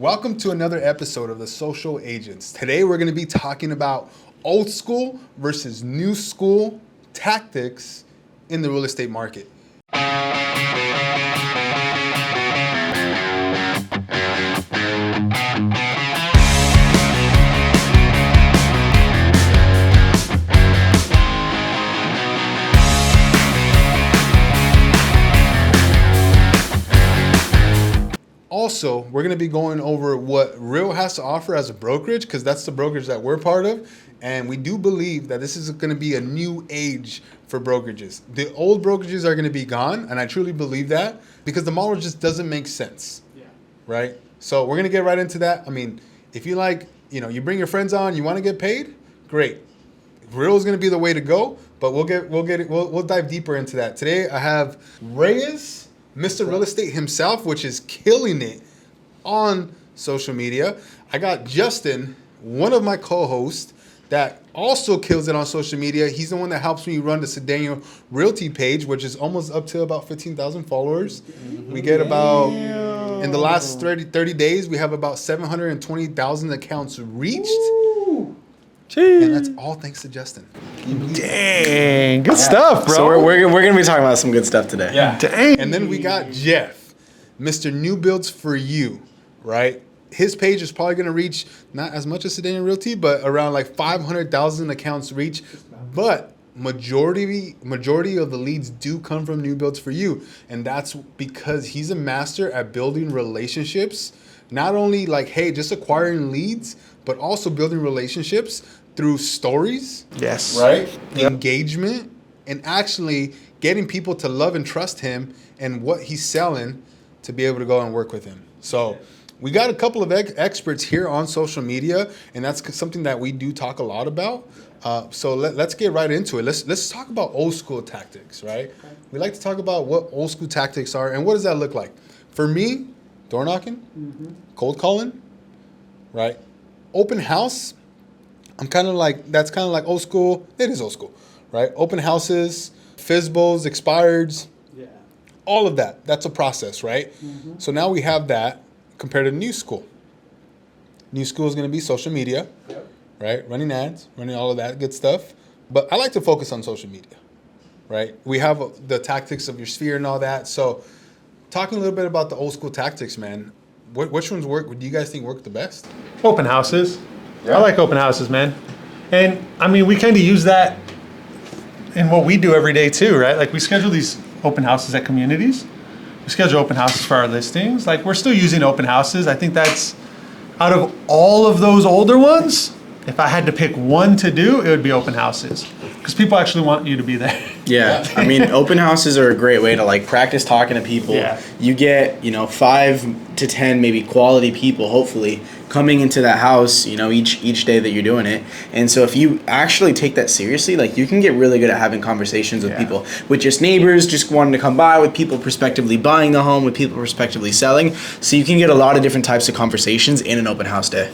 Welcome to another episode of The Social Agents. Today we're going to be talking about old school versus new school tactics in the real estate market. Also, we're going to be going over what Real has to offer as a brokerage, because that's the brokerage that we're part of. And we do believe that this is going to be a new age for brokerages. The old brokerages are going to be gone, and I truly believe that, because the model just doesn't make sense. Yeah. Right? So we're going to get right into that. I mean, if you like, you bring your friends on, you want to get paid, great. Real is going to be the way to go, but we'll dive deeper into that. Today I have Reyes, Mr. Real Estate himself, which is killing it on social media. I got Justin, one of my co-hosts, that also kills it on social media. He's the one that helps me run the Cedeno Realty page, which is almost up to about 15,000 followers. We get about, in the last 30 days, we have about 720,000 accounts reached. Jeez. And that's all thanks to Justin. Dang, good stuff, bro. So we're going to be talking about some good stuff today. Yeah. Dang. And then we got Jeff, Mr. New Builds for You, right? His page is probably going to reach not as much as Cedeno Realty, but around like 500,000 accounts reach. But majority of the leads do come from New Builds for You. And that's because he's a master at building relationships. Not only like, hey, just acquiring leads, but also building relationships through stories. Yes. Right? Yep. Engagement, and actually getting people to love and trust him and what he's selling to be able to go and work with him. So we got a couple of experts here on social media, and that's something that we do talk a lot about. So let's get right into it. Let's talk about old school tactics, right? Okay. We like to talk about what old school tactics are and what does that look like. For me, door knocking, cold calling, right? Open house, that's kind of like old school. It is old school, right? Open houses, FSBOs, expireds, all of that. That's a process, right? So now we have that compared to new school. New school is going to be social media, right? Running ads, running all of that good stuff. But I like to focus on social media, right? We have the tactics of your sphere and all that. So talking a little bit about the old school tactics, man. Which ones work? Do you guys think work the best? Open houses. Yeah. I like open houses, man. And I mean, we kind of use that in what we do every day too, right? Like we schedule these open houses at communities. We schedule open houses for our listings. Like we're still using open houses. I think that's, out of all of those older ones, if I had to pick one to do, it would be open houses. Because people actually want you to be there. Yeah. I mean, open houses are a great way to like practice talking to people. Yeah. You get, 5 to 10 maybe quality people, hopefully, coming into that house, each day that you're doing it. And so if you actually take that seriously, like you can get really good at having conversations with people, with just neighbors, just wanting to come by, with people prospectively buying the home, with people prospectively selling. So you can get a lot of different types of conversations in an open house day.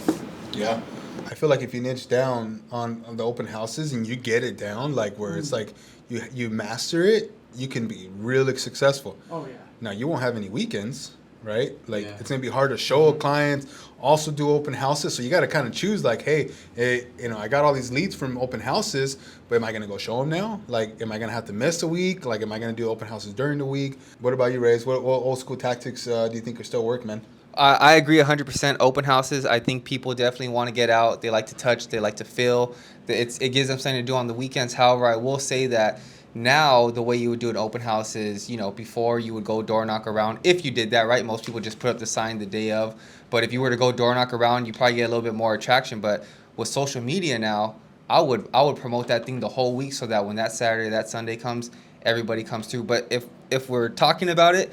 Yeah. I feel like if you niche down on the open houses and you get it down, like where it's like you master it, you can be really successful. Oh yeah. Now you won't have any weekends, right? Like it's gonna be hard to show a client, also do open houses. So you got to kind of choose like, hey, I got all these leads from open houses, but am I gonna go show them now? Like, am I gonna have to miss a week? Like, am I gonna do open houses during the week? What about you, Reyes? What old school tactics do you think are still work, man? I agree 100%. Open houses, I think people definitely want to get out. They like to touch. They like to feel. It gives them something to do on the weekends. However, I will say that now the way you would do an open house is, before you would go door knock around. If you did that, right? Most people just put up the sign the day of. But if you were to go door knock around, you probably get a little bit more attraction. But with social media now, I would promote that thing the whole week so that when that Saturday, that Sunday comes, everybody comes through. But if we're talking about it,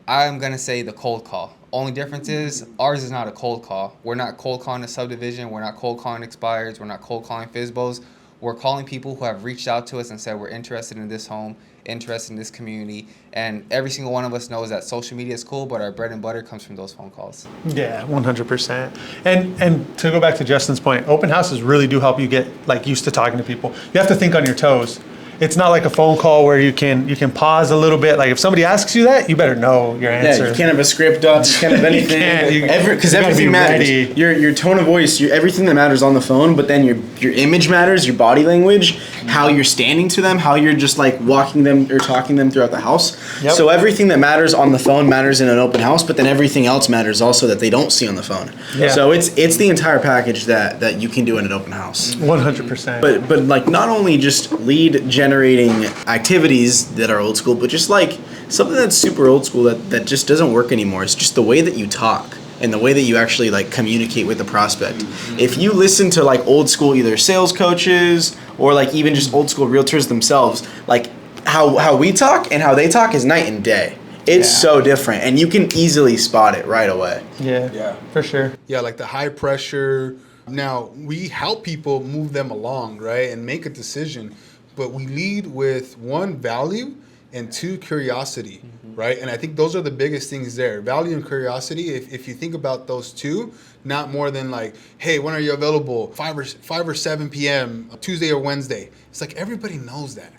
I'm going to say the cold call. Only difference is ours is not a cold call. We're not cold calling a subdivision. We're not cold calling expireds. We're not cold calling FSBOs. We're calling people who have reached out to us and said, we're interested in this home, interested in this community. And every single one of us knows that social media is cool, but our bread and butter comes from those phone calls. Yeah, 100%. And to go back to Justin's point, open houses really do help you get like used to talking to people. You have to think on your toes. it's not like a phone call where you can pause a little bit. Like if somebody asks you that, you better know your answer. Yeah, you can't have a script up. You can't have anything. Because everything matters. Your tone of voice, everything that matters on the phone. But then your image matters, your body language, how you're standing to them, how you're just like walking them or talking them throughout the house. Yep. So everything that matters on the phone matters in an open house. But then everything else matters also that they don't see on the phone. Yeah. So it's the entire package that you can do in an open house. 100%. But like not only just lead generating activities that are old school, but just like something that's super old school that just doesn't work anymore. It's just the way that you talk and the way that you actually like communicate with the prospect. Mm-hmm. If you listen to like old school either sales coaches or like even just old school realtors themselves, like how we talk and how they talk is night and day. It's so different, and you can easily spot it right away. Yeah, for sure. Yeah, like the high pressure. Now, we help people move them along, right, and make a decision, but we lead with one, value, and two, curiosity, right? And I think those are the biggest things there. Value and curiosity, if you think about those two, not more than like, hey, when are you available? 5 or 7 p.m., Tuesday or Wednesday. It's like everybody knows that.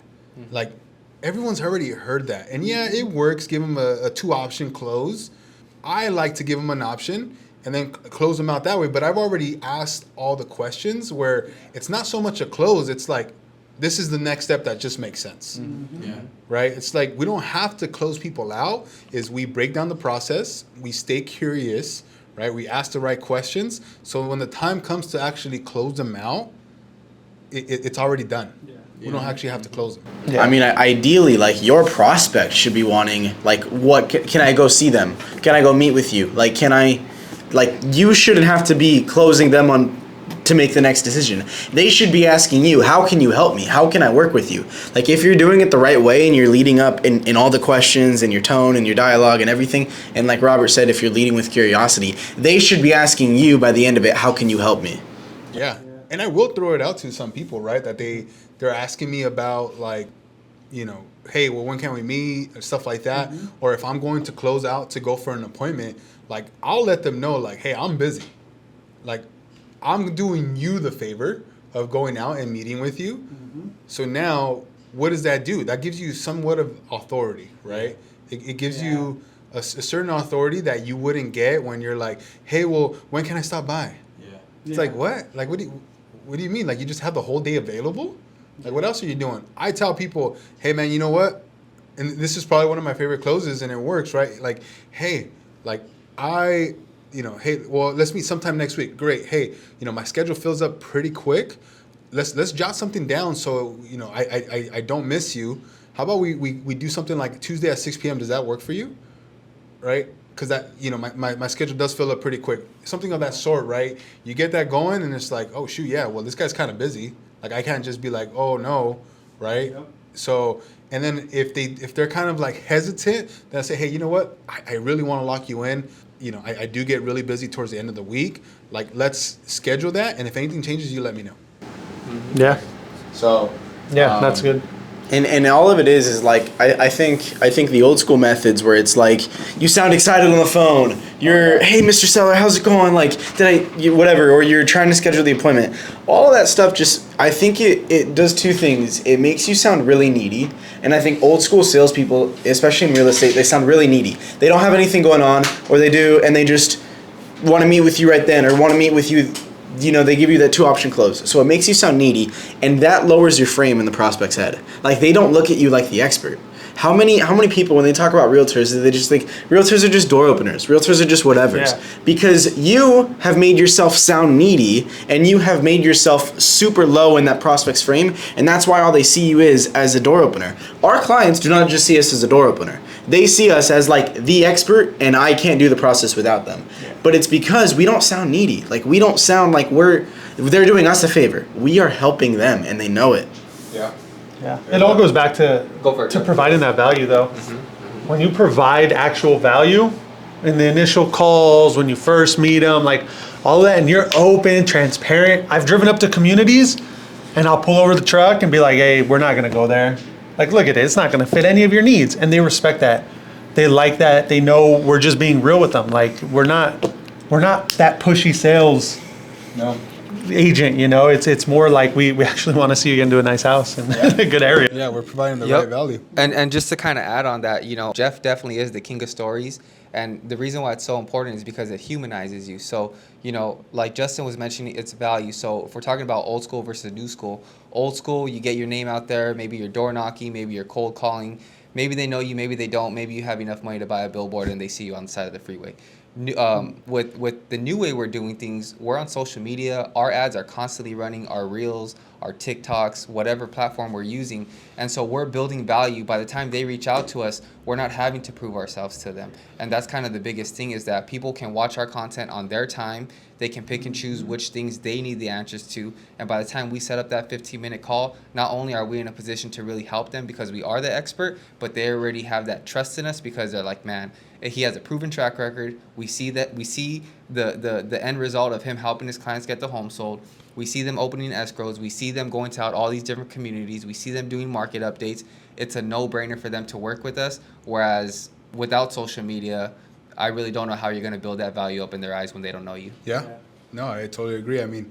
Like, everyone's already heard that. And yeah, it works. Give them a 2-option close. I like to give them an option and then close them out that way. But I've already asked all the questions where it's not so much a close. It's like, this is the next step that just makes sense. Mm-hmm. Yeah. Right? It's like we don't have to close people out. Is we break down the process. We stay curious. Right? We ask the right questions. So when the time comes to actually close them out, it's already done. Yeah. We don't actually have to close them. Yeah. I mean, ideally, like your prospect should be wanting, like, what can I go see them? Can I go meet with you? Like, you shouldn't have to be closing them on to make the next decision. They should be asking you, how can you help me? How can I work with you? Like, if you're doing it the right way and you're leading up in all the questions and your tone and your dialogue and everything, and like Robert said, if you're leading with curiosity, they should be asking you by the end of it, how can you help me? Yeah. And I will throw it out to some people, right, that they're asking me about, like, you know, hey, well, when can we meet, or stuff like that. Mm-hmm. Or if I'm going to close out to go for an appointment, like, I'll let them know, like, hey, I'm busy. Like, I'm doing you the favor of going out and meeting with you. Mm-hmm. So now, what does that do? That gives you somewhat of authority, right? It gives you a certain authority that you wouldn't get when you're like, hey, well, when can I stop by? Yeah. It's like, what? Like, what do you mean? Like, you just have the whole day available? Like, what else are you doing? I tell people, hey, man, you know what? And this is probably one of my favorite closes, and it works, right? Like, hey, like, hey, well, let's meet sometime next week. Great. Hey, my schedule fills up pretty quick. Let's jot something down so, I don't miss you. How about we do something like Tuesday at 6 p.m.? Does that work for you? Right? Because that, my schedule does fill up pretty quick. Something of that sort, right? You get that going, and it's like, oh, shoot, yeah, well, this guy's kind of busy. Like, I can't just be like, oh, no, right? Yep. So, and then if they're kind of like hesitant, then I say, hey, you know what? I really want to lock you in. I do get really busy towards the end of the week. Like, let's schedule that, and if anything changes, you let me know. Mm-hmm. Yeah. So. Yeah, that's good. And all of it is like I think the old school methods where it's like you sound excited on the phone. You're, hey, Mr. Seller, how's it going? Like, whatever, or you're trying to schedule the appointment. All of that stuff I think it does two things. It makes you sound really needy, and I think old school salespeople, especially in real estate, they sound really needy. They don't have anything going on, or they do, and they just want to meet with you right then, or want to meet with you. They give you that 2-option close. So it makes you sound needy, and that lowers your frame in the prospect's head. Like, they don't look at you like the expert. How many people, when they talk about realtors, they just think realtors are just door openers. Realtors are just whatevers. Yeah. Because you have made yourself sound needy, and you have made yourself super low in that prospect's frame, and that's why all they see you is as a door opener. Our clients do not just see us as a door opener. They see us as like the expert, and I can't do the process without them. Yeah. But it's because we don't sound needy. Like, we don't sound like they're doing us a favor. We are helping them, and they know it. Yeah. Yeah. It all goes back to providing that value, though. Mm-hmm. Mm-hmm. When you provide actual value in the initial calls, when you first meet them, like all of that, and you're open, transparent. I've driven up to communities, and I'll pull over the truck and be like, hey, we're not going to go there. Like, look at it. It's not going to fit any of your needs. And they respect that. They like that. They know we're just being real with them. Like, we're not that pushy sales agent, you know. It's more like we actually want to see you get into a nice house and a good area. Yeah, we're providing the Yep. right value. And just to kind of add on that, you know, Jeff definitely is the king of stories. And the reason why it's so important is because it humanizes you. So, you know, like Justin was mentioning, it's value. So if we're talking about old school versus new school, old school, you get your name out there, maybe you're door knocking, maybe you're cold calling. Maybe they know you, maybe they don't. Maybe you have enough money to buy a billboard and they see you on the side of the freeway. With the new way we're doing things, we're on social media. Our ads are constantly running, our reels, our TikToks, whatever platform we're using. And so we're building value. By the time they reach out to us, we're not having to prove ourselves to them. And that's kind of the biggest thing, is that people can watch our content on their time. They can pick and choose which things they need the answers to. And by the time we set up that 15-minute call, not only are we in a position to really help them because we are the expert, but they already have that trust in us because they're like, man, he has a proven track record. We see the end result of him helping his clients get the home sold. We see them opening escrows. We see them going to out all these different communities. We see them doing market updates. It's a no-brainer for them to work with us. Whereas without social media, I really don't know how you're going to build that value up in their eyes when they don't know you. Yeah. No, I totally agree. I mean,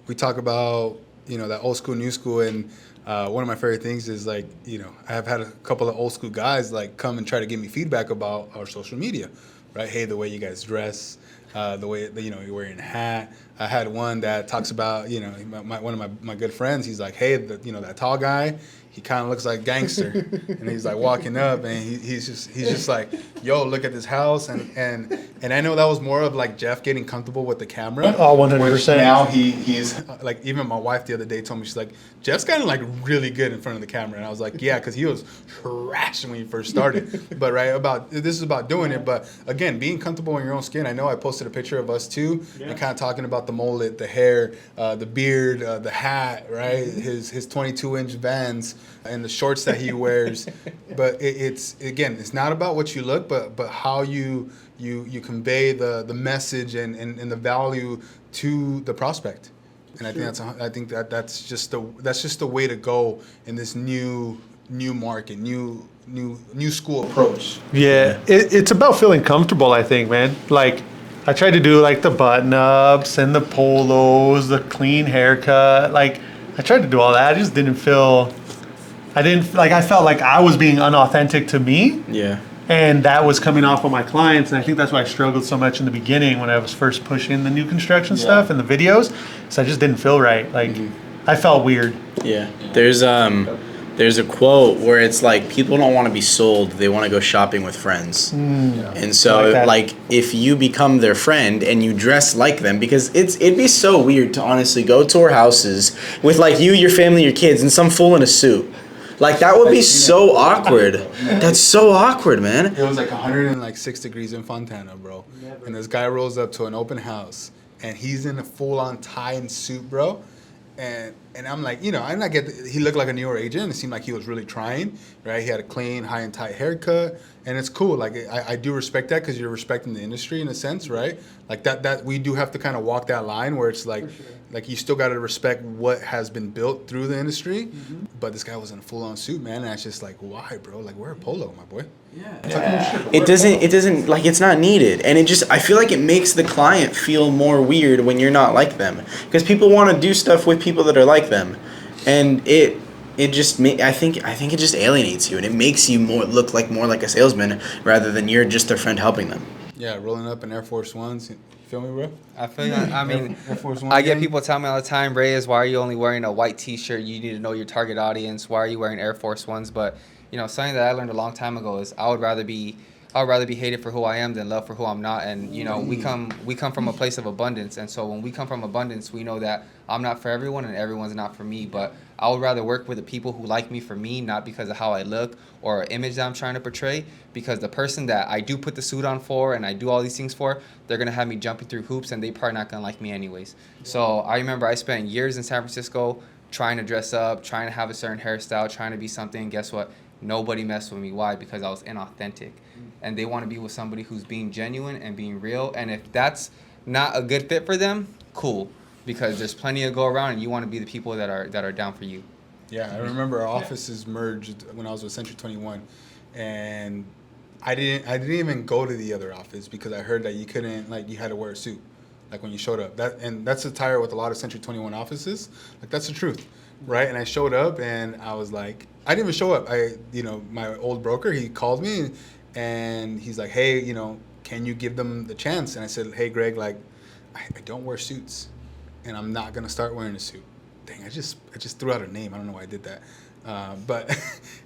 we talk about, you know, that old school, new school, and one of my favorite things is, like, you know, I have had a couple of old school guys like come and try to give me feedback about our social media, right? Hey, the way you guys dress, the way that, you know, you're wearing a hat. I had one that talks about, you know, one of my good friends. He's like, hey, you know, that tall guy, he kind of looks like a gangster, and he's like walking up, and he's just like, yo, look at this house, and I know that was more of like Jeff getting comfortable with the camera. Oh, 100%. Which now he's like, even my wife the other day told me, she's like, Jeff's kind of like really good in front of the camera, and I was like, yeah, because he was trash when he first started. But this is about doing it. But again, being comfortable in your own skin. I know I posted a picture of us too, and kind of talking about the mullet, the hair, the beard, the hat, right? His 22-inch Vans and the shorts that he wears. But it's not about what you look, but how you convey the message and the value to the prospect. And I think that's just the way to go in this new market, new school approach. Yeah, it's about feeling comfortable, I think, man. Like, I tried to do like the button ups and the polos, the clean haircut. Like, I tried to do all that. I just didn't feel. I felt like I was being unauthentic to me. Yeah. And that was coming off on my clients. And I think that's why I struggled so much in the beginning when I was first pushing the new construction stuff and the videos. So I just didn't feel right. Like, I felt weird. Yeah. There's a quote where it's like, people don't want to be sold, they want to go shopping with friends. And so like if you become their friend and you dress like them, because it'd be so weird to honestly go tour houses with like you, your family, your kids, and some fool in a suit. Like, that would be so awkward. That's so awkward, man. It was like 106 degrees in Fontana, bro. And this guy rolls up to an open house, and he's in a full-on tie and suit, bro. And I'm like, you know, he looked like a newer agent. It seemed like he was really trying, right? He had a clean, high and tight haircut, and it's cool. Like, I do respect that, because you're respecting the industry in a sense, right? Like that we do have to kind of walk that line where it's like, like you still got to respect what has been built through the industry. But this guy was in a full-on suit, man, and it's just like, why, bro? Like, wear a polo, my boy. It doesn't like, it's not needed, and I feel like it makes the client feel more weird when you're not like them, because people want to do stuff with people that are like them, and I think it just alienates you, and it makes you look more like a salesman rather than you're just their friend helping them. Yeah, rolling up in Air Force Ones. Feel me, bro? I feel you. I mean, Air Force One I get gang. people tell me all the time, Reyes, why are you only wearing a white T-shirt? You need to know your target audience. Why are you wearing Air Force Ones? But, you know, something that I learned a long time ago is I would rather be hated for who I am than loved for who I'm not. And, you know, we come from a place of abundance. And so when we come from abundance, we know that I'm not for everyone and everyone's not for me. But I would rather work with the people who like me for me, not because of how I look or an image that I'm trying to portray. Because the person that I do put the suit on for and I do all these things for, they're going to have me jumping through hoops and they probably not going to like me anyways. So I remember I spent years in San Francisco trying to dress up, trying to have a certain hairstyle, trying to be something. Guess what? Nobody messed with me. Why? Because I was inauthentic. And they want to be with somebody who's being genuine and being real. And if that's not a good fit for them, cool. Because there's plenty to go around and you want to be the people that are down for you. Yeah, I remember our offices merged when I was with Century 21. And I didn't even go to the other office because I heard that you couldn't, like, you had to wear a suit. like when you showed up. That's the tire with a lot of Century 21 offices. Like that's the truth, right? And I showed up and I was like, I didn't even show up. My old broker, he called me and he's like, hey, can you give them the chance? And I said, hey, Greg, like, I don't wear suits, and I'm not gonna start wearing a suit. Dang, I just threw out a name. I don't know why I did that. But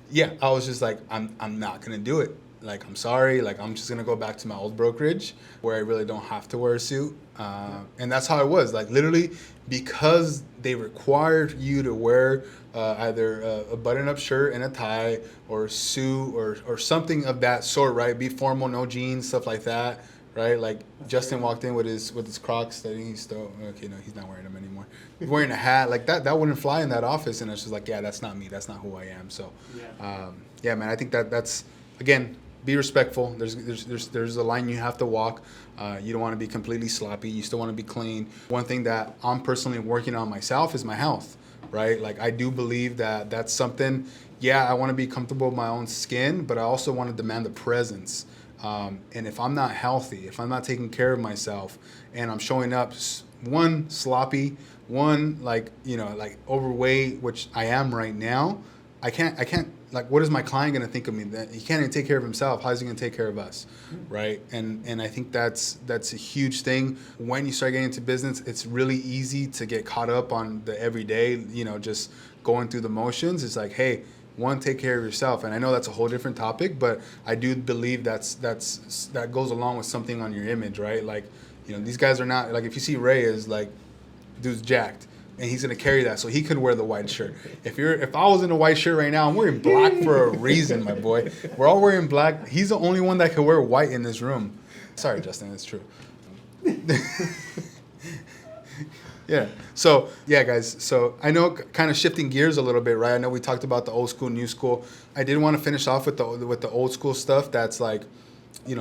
yeah, I was just like, I'm not gonna do it. Like, I'm sorry. Like, I'm just gonna go back to my old brokerage where I really don't have to wear a suit. And that's how it was. Like, literally, because they required you to wear either a button-up shirt and a tie, or a suit, or something of that sort, right? Be formal, no jeans, stuff like that, right? Like Justin walked in with his Crocs that he stole. Okay, no, he's not wearing them anymore. He's wearing a hat like that. That wouldn't fly in that office, and it's just like, yeah, that's not me. That's not who I am. So, yeah, man, I think that's again. Be respectful. There's a line you have to walk. You don't want to be completely sloppy. You still want to be clean. One thing that I'm personally working on myself is my health, right? Like, I do believe that that's something, yeah, I want to be comfortable with my own skin, but I also want to demand the presence. And if I'm not healthy, if I'm not taking care of myself, and I'm showing up, one, sloppy, one, like overweight, which I am right now, I can't, like, what is my client going to think of me? That he can't even take care of himself. How's he going to take care of us, right? And I think that's a huge thing. When you start getting into business, it's really easy to get caught up on the everyday, just going through the motions. It's like, hey, one, take care of yourself. And I know that's a whole different topic, but I do believe that goes along with something on your image, right? Like, these guys are not, like, if you see Ray is like, dude's jacked. And he's gonna carry that, so he could wear the white shirt. If I was in a white shirt right now, I'm wearing black for a reason, my boy. We're all wearing black. He's the only one that could wear white in this room. Sorry, Justin, it's true. Yeah. So yeah, guys. So I know, kind of shifting gears a little bit, right? I know we talked about the old school, new school. I did want to finish off with the old school stuff. That's like,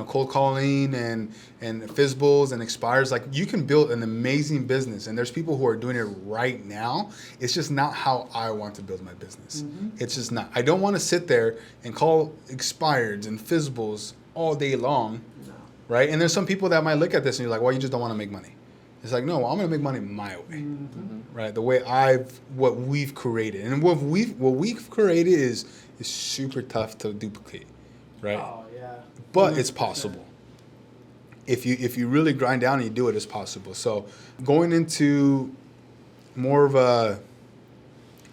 cold calling and fizzbles and expires. Like, you can build an amazing business, and there's people who are doing it right now. It's just not how I want to build my business. It's just not. I don't want to sit there and call expireds and fizzbles all day long, right? And there's some people that might look at this and you're like, well, you just don't want to make money. It's like, no, I'm going to make money my way, right? The way what we've created. And what we've created is super tough to duplicate, right? Oh, yeah. But it's possible. If you really grind down and you do it, it's possible. So going into more of a,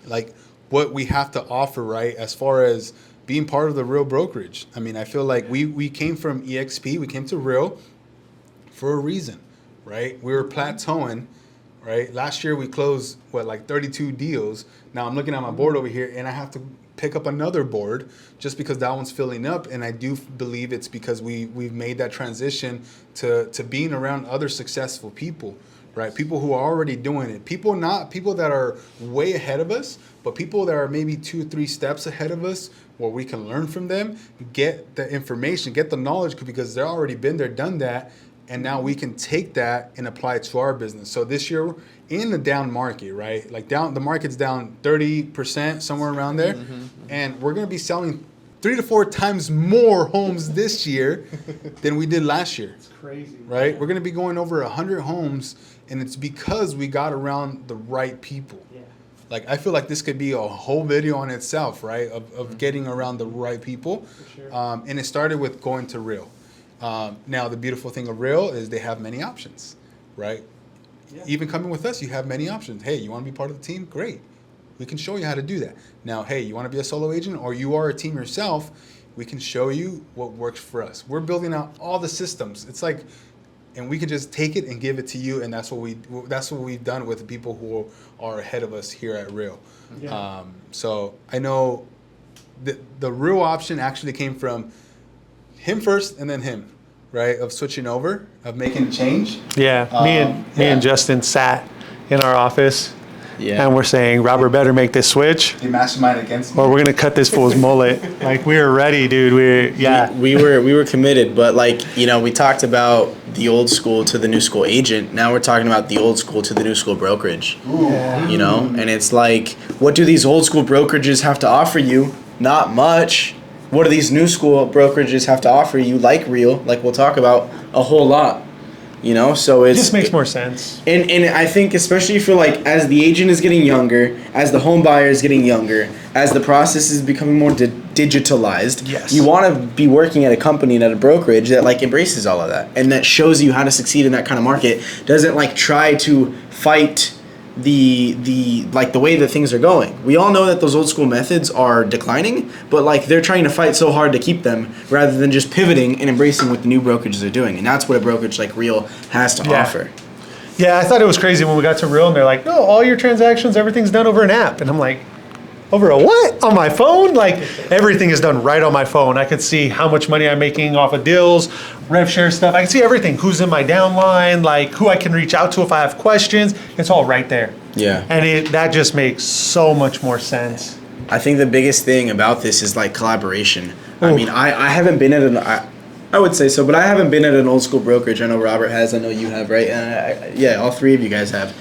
like, what we have to offer, right, as far as being part of the Real brokerage. I mean, I feel like we came from EXP, we came to Real for a reason, right? We were plateauing, right? Last year we closed, like 32 deals. Now I'm looking at my board over here, and I have to pick up another board just because that one's filling up. And I do believe it's because we've made that transition to being around other successful people, right? People who are already doing it. Not people that are way ahead of us, but people that are maybe 2 or 3 steps ahead of us, where we can learn from them, get the information, get the knowledge, because they're already been there, done that. And now we can take that and apply it to our business. So this year, in the down market, right? Like, the market's down 30%, somewhere around there. And we're going to be selling 3 to 4 times more homes this year than we did last year. It's crazy. Right? We're going to be going over 100 homes, and it's because we got around the right people. Yeah. Like, I feel like this could be a whole video on itself, right? Of getting around the right people. For sure. And it started with going to Real. Now, the beautiful thing of Real is they have many options, right? Yeah. Even coming with us, you have many options. Hey, you want to be part of the team? Great. We can show you how to do that. Now, hey, you want to be a solo agent, or you are a team yourself? We can show you what works for us. We're building out all the systems. It's like, and we can just take it and give it to you, and that's what we've done with the people who are ahead of us here at Real. Yeah. So I know the Real option actually came from him first and then him, right? Of switching over, of making a change. Yeah, me and Justin sat in our office, and we're saying, Robert better make this switch. You mastermind against me. Or we're gonna cut this fool's mullet. Like, we were ready, dude. We were committed, but like, we talked about the old school to the new school agent. Now we're talking about the old school to the new school brokerage. And it's like, what do these old school brokerages have to offer you? Not much. What do these new school brokerages have to offer you, like Real, like we'll talk about, a whole lot. You know, so It it's just makes more sense. And I think especially for like as the agent is getting younger, as the home buyer is getting younger, as the process is becoming more digitalized, Yes. you want to be working at a company and at a brokerage that like embraces all of that and that shows you how to succeed in that kind of market. Doesn't like try to fight the like the way that things are going. We all know that those old school methods are declining, but like they're trying to fight so hard to keep them rather than just pivoting and embracing what the new brokerages are doing. And that's what a brokerage like Real has to offer. Yeah, I thought it was crazy when we got to Real and they're like, no, all your transactions, everything's done over an app. And I'm like, over a what? On my phone? Like everything is done right on my phone. I could see how much money I'm making off of deals, rev share stuff. I can see everything. Who's in my downline, like who I can reach out to if I have questions. It's all right there. Yeah. And that just makes so much more sense. I think the biggest thing about this is like collaboration. Ooh. I mean, I haven't been at I would say so, but I haven't been at an old school brokerage. I know Robert has. I know you have, right? Yeah, all three of you guys have.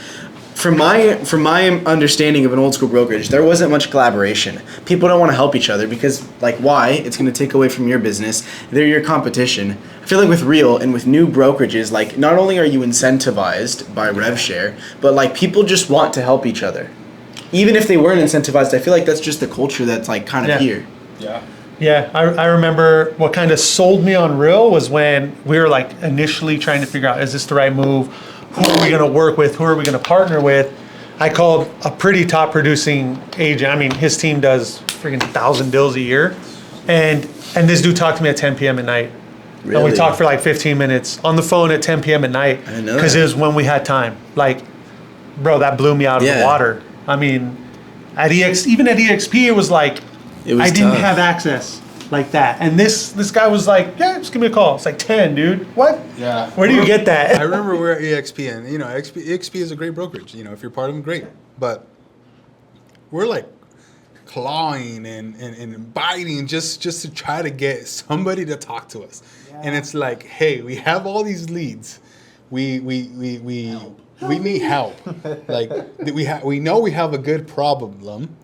From my understanding of an old school brokerage, there wasn't much collaboration. People don't want to help each other because, like, why? It's going to take away from your business. They're your competition. I feel like with Real and with new brokerages, like, not only are you incentivized by RevShare, but, like, people just want to help each other. Even if they weren't incentivized, I feel like that's just the culture that's, like, kind of here. Yeah. Yeah, I remember what kind of sold me on Real was when we were like initially trying to figure out, is this the right move? Who are we going to work with? Who are we going to partner with? I called a pretty top producing agent. I mean, his team does freaking 1,000 deals a year. And this dude talked to me at 10 p.m. at night. Really? And we talked for like 15 minutes on the phone at 10 p.m. at night. I didn't know because that. it was when we had time. Like, bro, that blew me out of the water. I mean, even at EXP, it was like, I didn't tough. have access like that. And this guy was like, yeah, just give me a call. It's like 10, dude. What? Yeah. Where do you get that? I remember we're at EXP, and you know, EXP is a great brokerage. You know, if you're part of them, great. But we're like clawing and biting just to try to get somebody to talk to us. Yeah. And it's like, hey, we have all these leads. We need help. Like we know we have a good problem.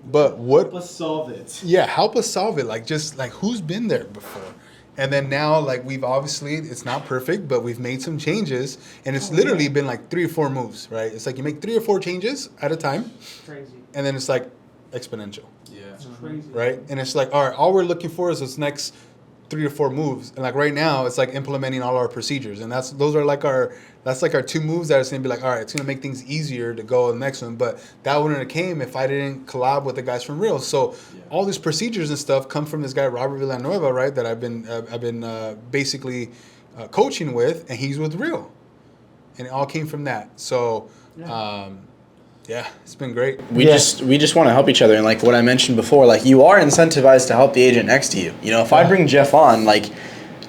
But what? Help us solve it. Yeah, help us solve it. Like, just like who's been there before? And then now, like, we've obviously, it's not perfect, but we've made some changes, and it's literally been like 3 or 4 moves, right? It's like you make 3 or 4 changes at a time, Crazy. and then it's like exponential, Yeah. Crazy. right? And it's like, all right, all we're looking for is this next 3 or 4 moves, and like right now, it's like implementing all our procedures, and that's like our 2 moves that it's gonna be like, all right, it's gonna make things easier to go to the next one. But that wouldn't have came if I didn't collab with the guys from Real. So all these procedures and stuff come from this guy Robert Villanueva, right? That I've been basically coaching with, and he's with Real, and it all came from that. So. Yeah, it's been great. We just want to help each other, and like what I mentioned before, like you are incentivized to help the agent next to you. You know, if I bring Jeff on, like,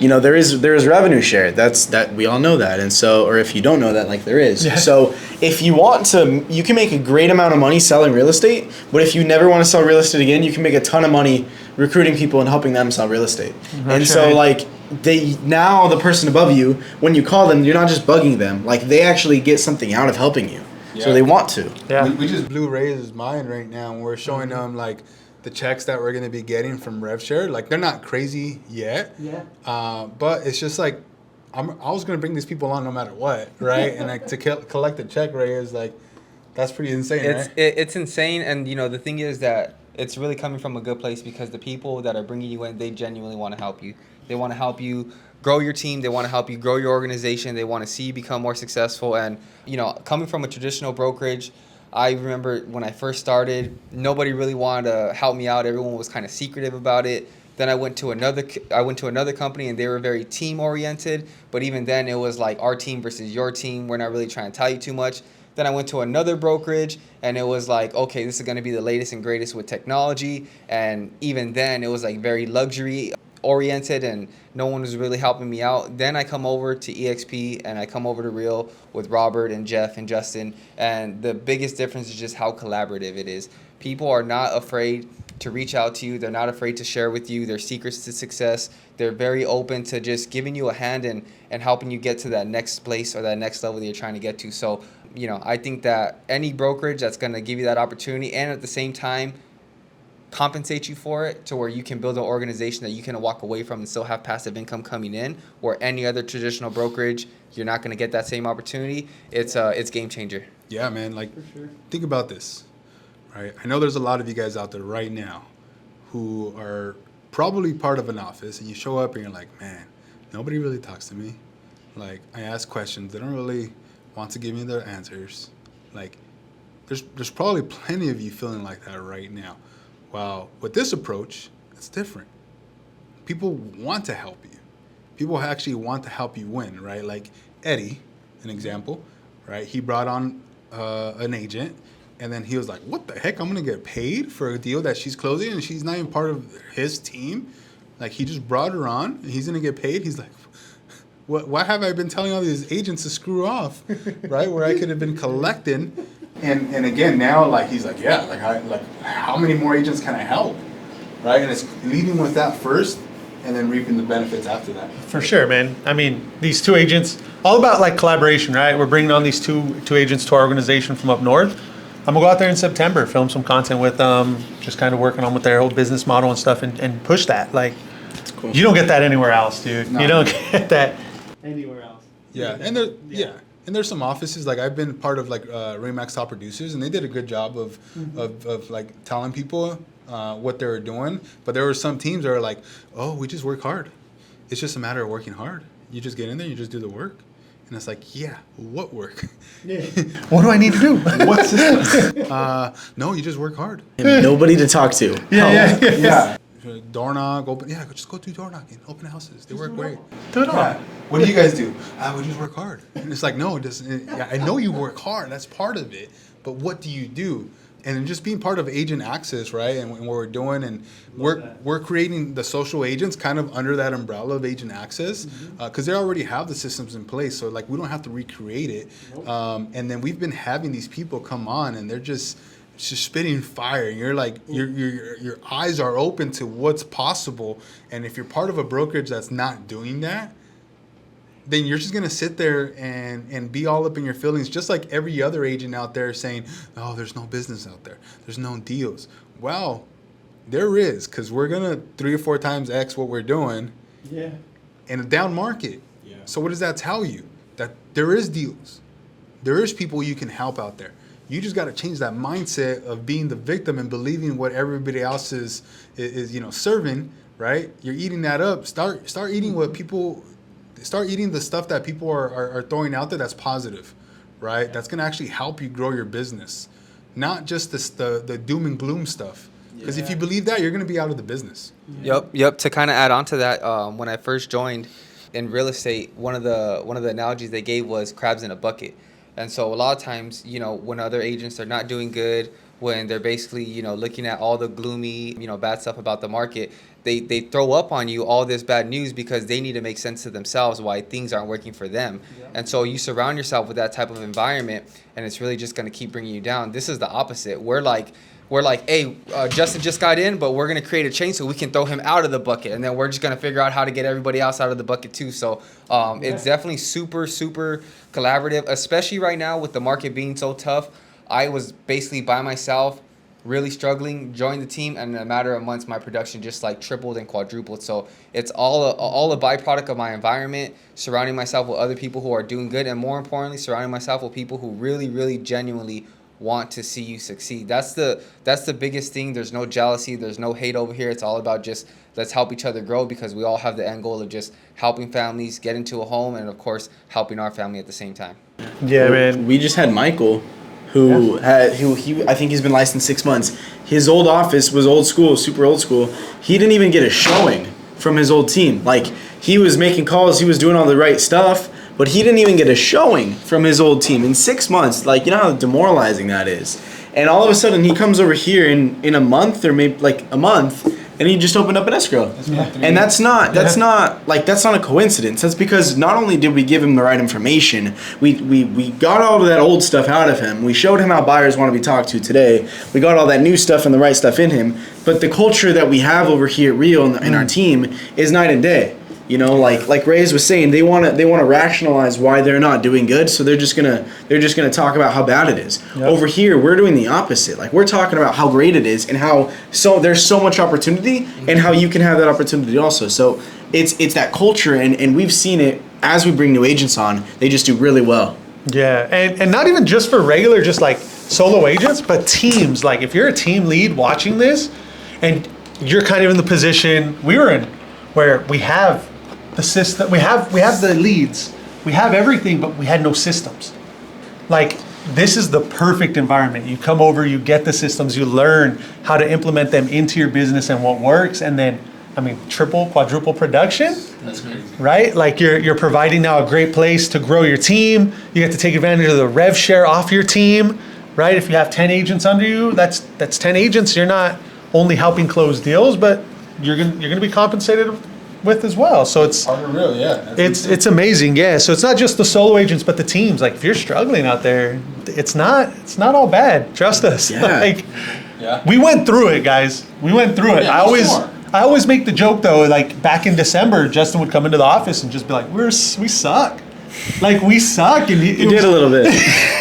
you know, there is revenue share. That we all know that, and so, or if you don't know that, like there is. Yeah. So if you want to, you can make a great amount of money selling real estate, but if you never want to sell real estate again, you can make a ton of money recruiting people and helping them sell real estate. And so like now the person above you, when you call them, you're not just bugging them. Like they actually get something out of helping you. Yeah. So they want to. Yeah. We just blew Ray's mind right now, and we're showing them like the checks that we're going to be getting from RevShare. Like they're not crazy yet. Yeah. But it's just like I was going to bring these people on no matter what, right? And like to collect a check, Ray, is like that's pretty insane, right? It's insane, and you know the thing is that it's really coming from a good place because the people that are bringing you in, they genuinely want to help you. They want to help you grow your team. They want to help you grow your organization. They want to see you become more successful. And, you know, coming from a traditional brokerage, I remember when I first started, nobody really wanted to help me out. Everyone was kind of secretive about it. Then I went to another company, and they were very team oriented. But even then, it was like our team versus your team. We're not really trying to tell you too much. Then I went to another brokerage, and it was like, okay, this is going to be the latest and greatest with technology. And even then, it was like very luxury oriented, and no one was really helping me out. Then I come over to EXP, and I come over to Real with Robert and Jeff and Justin, and the biggest difference is just how collaborative it is. People are not afraid to reach out to you. They're not afraid to share with you their secrets to success. They're very open to just giving you a hand and helping you get to that next place or that next level that you're trying to get to. So, you know, I think that any brokerage that's going to give you that opportunity and at the same time compensate you for it to where you can build an organization that you can walk away from and still have passive income coming in, where any other traditional brokerage, you're not going to get that same opportunity. It's game changer. Yeah, man. Like, think about this, right? I know there's a lot of you guys out there right now who are probably part of an office, and you show up and you're like, man, nobody really talks to me. Like, I ask questions, they don't really want to give me their answers. Like, there's probably plenty of you feeling like that right now. Well, with this approach, it's different. People want to help you. People actually want to help you win, right? Like Eddie, an example, right? He brought on an agent, and then he was like, what the heck? I'm going to get paid for a deal that she's closing, and she's not even part of his team? Like, he just brought her on, and he's going to get paid? He's like, why have I been telling all these agents to screw off, right? Where I could have been collecting. And again, now, like, he's like, yeah, how many more agents can I help, right? And it's leading with that first and then reaping the benefits after that. For sure, man. I mean, these two agents, all about like collaboration, right? We're bringing on these two agents to our organization from up north. I'm gonna go out there in September, film some content with them, just kind of working on with their whole business model and stuff, and push that. Like, that's cool. You don't get that anywhere else, dude. No. You don't get that anywhere else. Yeah, and there's some offices, like I've been part of like Remax Top Producers, and they did a good job of like telling people what they were doing. But there were some teams that are like, oh, we just work hard. It's just a matter of working hard. You just get in there, you just do the work. And it's like, yeah, what work? Yeah. What do I need to do? What's this? No, you just work hard. Nobody to talk to. Yeah. Door knock, open. Yeah, just go do door knocking, open houses. They work great. Do it all. Yeah. What do you guys do? We just work hard. And it's like, no, it doesn't. Yeah, I know you work hard. That's part of it. But what do you do? And just being part of Agent Access, right? And what we're doing, and we're creating the social agents kind of under that umbrella of Agent Access, because they already have the systems in place. So like we don't have to recreate it. And then we've been having these people come on, and they're just spitting fire. And you're like, your eyes are open to what's possible. And if you're part of a brokerage that's not doing that, then you're just going to sit there and be all up in your feelings, just like every other agent out there saying, oh, there's no business out there. There's no deals. Well, there is, because we're going to 3 or 4 times X what we're doing in a down market. Yeah. So what does that tell you? That there is deals. There is people you can help out there. You just got to change that mindset of being the victim and believing what everybody else is serving, right? You're eating that up. Start eating what people... Start eating the stuff that people are throwing out there that's positive, right? That's going to actually help you grow your business, not just the doom and gloom stuff. Because if you believe that, you're going to be out of the business. Yep. To kind of add on to that, when I first joined in real estate, one of the analogies they gave was crabs in a bucket. And so a lot of times, when other agents are not doing good, when they're basically, looking at all the gloomy, bad stuff about the market, they throw up on you all this bad news because they need to make sense to themselves why things aren't working for them. Yeah. And so you surround yourself with that type of environment, and it's really just going to keep bringing you down. This is the opposite. We're like, hey, Justin just got in, but we're going to create a change so we can throw him out of the bucket. And then we're just going to figure out how to get everybody else out of the bucket too. So it's definitely super, super collaborative, especially right now with the market being so tough. I was basically by myself, really struggling, joined the team, and in a matter of months, my production just like tripled and quadrupled. So it's all a byproduct of my environment, surrounding myself with other people who are doing good, and more importantly, surrounding myself with people who really, really genuinely want to see you succeed. That's the biggest thing. There's no jealousy, there's no hate over here. It's all about just let's help each other grow, because we all have the end goal of just helping families get into a home, and of course helping our family at the same time. Yeah, man. We just had Michael, who I think he's been licensed 6 months. His old office was old school, super old school. He didn't even get a showing from his old team. Like, he was making calls, he was doing all the right stuff, but he didn't even get a showing from his old team in 6 months. Like, you know how demoralizing that is. And all of a sudden, he comes over here in a month, or maybe like a month, and he just opened up an escrow. And that's not a coincidence. That's because not only did we give him the right information, we got all of that old stuff out of him. We showed him how buyers want to be talked to today. We got all that new stuff and the right stuff in him. But the culture that we have over here at Real in our team is night and day. You know, like Reyes was saying, they want to rationalize why they're not doing good, so they're just gonna talk about how bad it is. Yep. Over here, we're doing the opposite. Like, we're talking about how great it is and how there's so much opportunity and how you can have that opportunity also. So it's that culture, and we've seen it as we bring new agents on. They just do really well. Yeah, and not even just for regular, just like solo agents, but teams. Like, if you're a team lead watching this, and you're kind of in the position we were in, where we have the system, we have the leads, we have everything, but we had no systems. Like, this is the perfect environment. You come over, you get the systems, you learn how to implement them into your business and what works, and then, I mean, triple, quadruple production. That's crazy. Right? Like, you're providing now a great place to grow your team. You get to take advantage of the rev share off your team, right? If you have 10 agents under you, that's 10 agents. You're not only helping close deals, but you're gonna be compensated with as well. So it's Part of the real, yeah. it's amazing, yeah. So it's not just the solo agents, but the teams. Like, if you're struggling out there, it's not all bad. Trust us. Yeah. Like, Yeah. we went through it, guys. We went through it. Yeah, I always make the joke though, like back in December, Justin would come into the office and just be like, we suck. Like, we suck. And You did a little bit.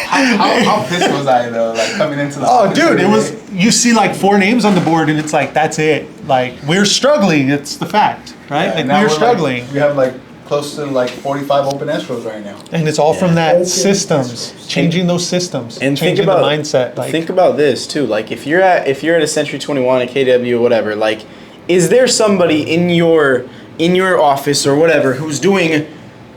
How pissed was I though? Like, coming into the Oh, office dude, every it was, day? you see like 4 names on the board and it's like, that's it. Like, we're struggling. It's the fact, right? Yeah, Like, and now we're like- struggling. we have like close to like 45 open escrows right now. And it's all from Yeah. that Open systems, escrows. changing those systems, And think changing about the mindset. Like, think about this too. Like, if you're at a Century 21, a KW, or whatever, like, is there somebody in your office or whatever who's doing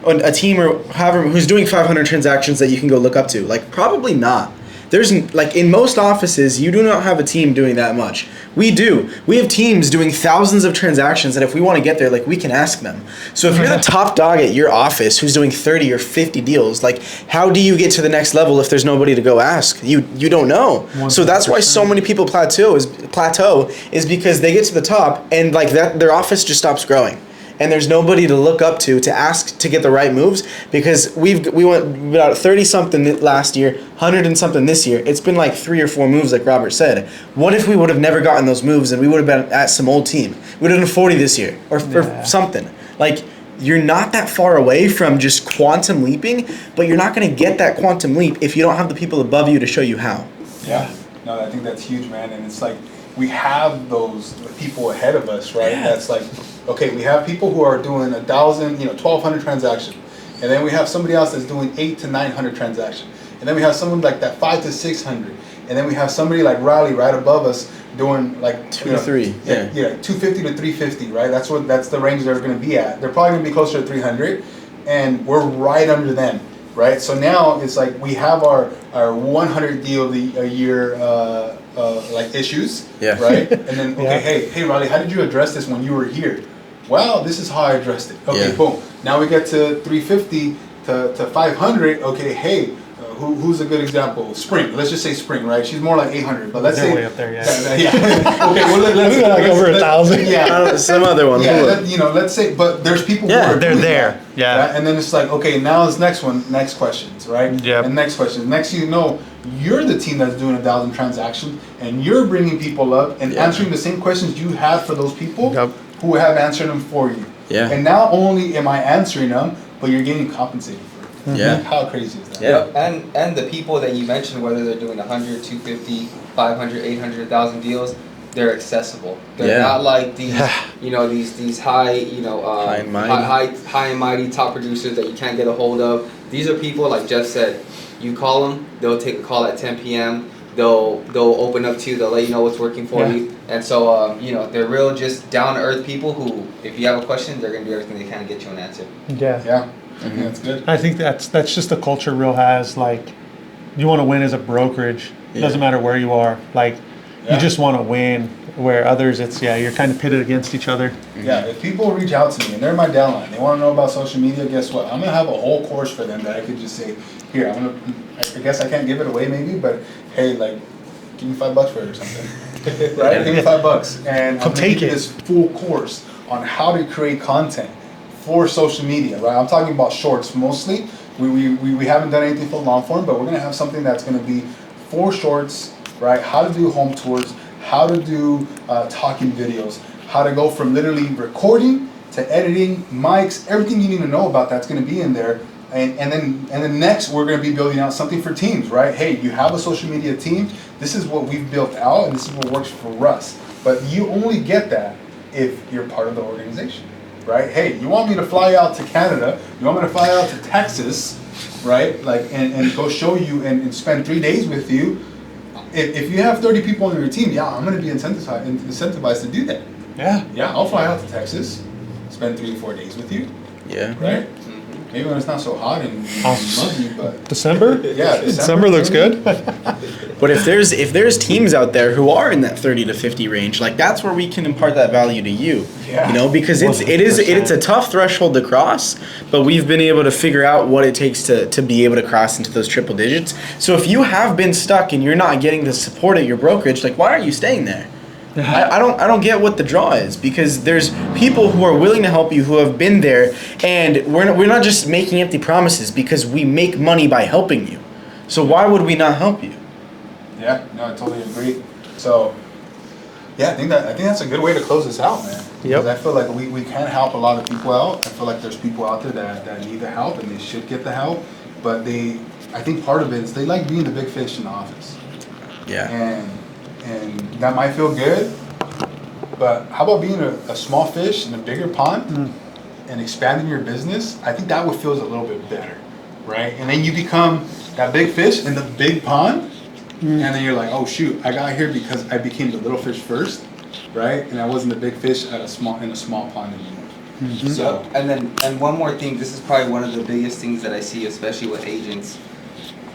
a team or however who's doing 500 transactions that you can go look up to? Like, probably not. There's, like, in most offices, you do not have a team doing that much. We do. We have teams doing thousands of transactions that if we want to get there, like, we can ask them. So if you're the top dog at your office who's doing 30 or 50 deals, like, how do you get to the next level if there's nobody to go ask? You don't know. So that's why so many people plateau is because they get to the top and, like, that their office just stops growing. And there's nobody to look up to ask to get the right moves, because we went about 30 something last year, 100 and something this year. It's been like 3 or 4 moves, like Robert said. What if we would have never gotten those moves and we would have been at some old team? We would have done 40 this year or something. Like, you're not that far away from just quantum leaping, but you're not going to get that quantum leap if you don't have the people above you to show you how. Yeah. No, I think that's huge, man. And it's like, we have those people ahead of us, right? Yeah. That's like, okay, we have people who are doing 1,000, 1,200 transactions. And then we have somebody else that's doing 800 to 900 transactions. And then we have someone like that 500 to 600. And then we have somebody like Riley right above us doing like 2 to 3. Yeah, 250 to 350, right? That's the range they're going to be at. They're probably going to be closer to 300, and we're right under them, right? So now it's like we have our 100 deal a year like issues, Yeah. right? And then Yeah. hey Riley, how did you address this when you were here? Well, this is how I addressed it. Okay, Yeah. boom. Now we get to 350 to 500. Okay, hey. Who's a good example? Spring. Let's just say Spring, right? She's more like 800, but let's They're say way up there, yeah. yeah. Okay, well let's like over 1,000. I Yeah. don't know, some other one. Yeah, Hold up. let's say, but there's people Yeah, who are they're doing there. that, Yeah. right? And then it's like, okay, now it's next questions, right? Yep. And next questions. Next thing you know, you're the team that's doing 1,000 transactions, and you're bringing people up and Yeah. answering the same questions you had for those people Yep. who have answered them for you. Yeah. And not only am I answering them, but you're getting compensated for it. Yeah. How crazy is that? Yeah. And the people that you mentioned, whether they're doing 100, 250, 500, 800, 1,000 deals, they're accessible. They're Yeah. not like these, Yeah. these high, High and mighty. high and mighty top producers that you can't get a hold of. These are people, like Jeff said, you call them, they'll take a call at 10 p.m. They'll open up to you. They'll let you know what's working for Yeah. you. And so, they're real, just down to earth people who, if you have a question, they're gonna do everything they can to get you an answer. Yeah. Yeah. I think that's good. I think that's just the culture Real has. Like, you want to win as a brokerage. It doesn't matter where you are. Like, Yeah. you just want to win. Where others, you're kind of pitted against each other. Yeah, if people reach out to me and they're my downline, they want to know about social media, guess what? I'm going to have a whole course for them that I could just say, here, I guess I can't give it away maybe, but hey, like, give me $5 for it or something. Right? Give me $5. And Come I'm gonna take give you it. this full course on how to create content for social media, right? I'm talking about shorts mostly. We haven't done anything for long form, but we're going to have something that's going to be for shorts, right? How to do home tours, how to do talking videos, how to go from literally recording to editing, mics, everything you need to know about that's going to be in there. And then next we're going to be building out something for teams, right? Hey, you have a social media team. This is what we've built out, and this is what works for us. But you only get that if you're part of the organization, right? Hey, you want me to fly out to Canada? You want me to fly out to Texas, right? Like and go show you and spend 3 days with you. If you have 30 people on your team, yeah, I'm going to be incentivized to do that. Yeah, I'll fly out to Texas, spend 3 to 4 days with you. Yeah. Right? Maybe when it's not so hot and muggy, but December? yeah, December looks good. But if there's teams out there who are in that 30 to 50 range, like that's where we can impart that value to you. Yeah. You know, because it's a tough threshold to cross, but we've been able to figure out what it takes to be able to cross into those triple digits. So if you have been stuck and you're not getting the support at your brokerage, like why aren't you staying there? I don't get what the draw is, because there's people who are willing to help you who have been there, and we're not just making empty promises because we make money by helping you. So why would we not help you? yeah, no, I totally agree. So yeah, I think that's a good way to close this out, man. Yep. Because I feel like we can help a lot of people out. I feel like there's people out there that need the help and they should get the help, but I think part of it is they like being the big fish in the office. Yeah. And that might feel good, but how about being a small fish in a bigger pond and expanding your business? I think that would feel a little bit better, right? And then you become that big fish in the big pond, and then you're like, oh shoot, I got here because I became the little fish first, right? And I wasn't the big fish in a small pond anymore. So And one more thing, this is probably one of the biggest things that I see, especially with agents.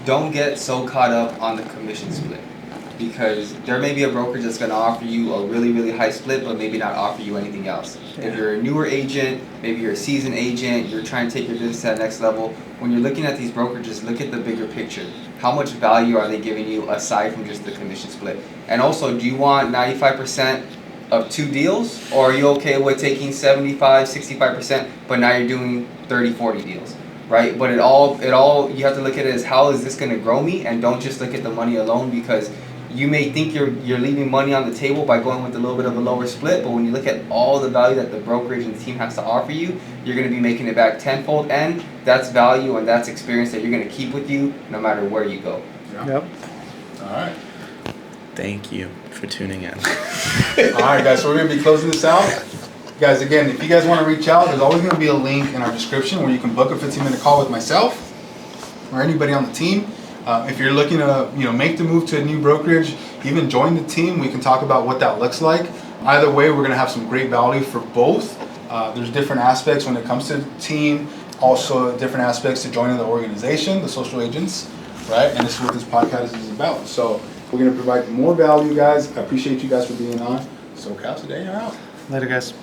Don't get so caught up on the commission split. Because there may be a brokerage that's going to offer you a really, really high split, but maybe not offer you anything else. Yeah. If you're a newer agent, maybe you're a seasoned agent, you're trying to take your business to the next level, when you're looking at these brokerages, look at the bigger picture. How much value are they giving you aside from just the commission split? And also, do you want 95% of 2 deals, or are you okay with taking 75, 65%, but now you're doing 30, 40 deals? Right? But it all you have to look at it as, how is this going to grow me? And don't just look at the money alone, because you may think you're leaving money on the table by going with a little bit of a lower split, but when you look at all the value that the brokerage and the team has to offer you, you're going to be making it back tenfold, and that's value and that's experience that you're going to keep with you no matter where you go. yeah. Yep. All right. Thank you for tuning in. All right, guys, so we're going to be closing this out. Guys, again, if you guys want to reach out, there's always going to be a link in our description where you can book a 15-minute call with myself or anybody on the team. If you're looking to make the move to a new brokerage, even join the team, we can talk about what that looks like. Either way, we're going to have some great value for both. There's different aspects when it comes to the team, also different aspects to joining the organization, the social agents, right? And this is what this podcast is about. So we're going to provide more value, guys. I appreciate you guys for being on. So Cal, today you're out. Later, guys.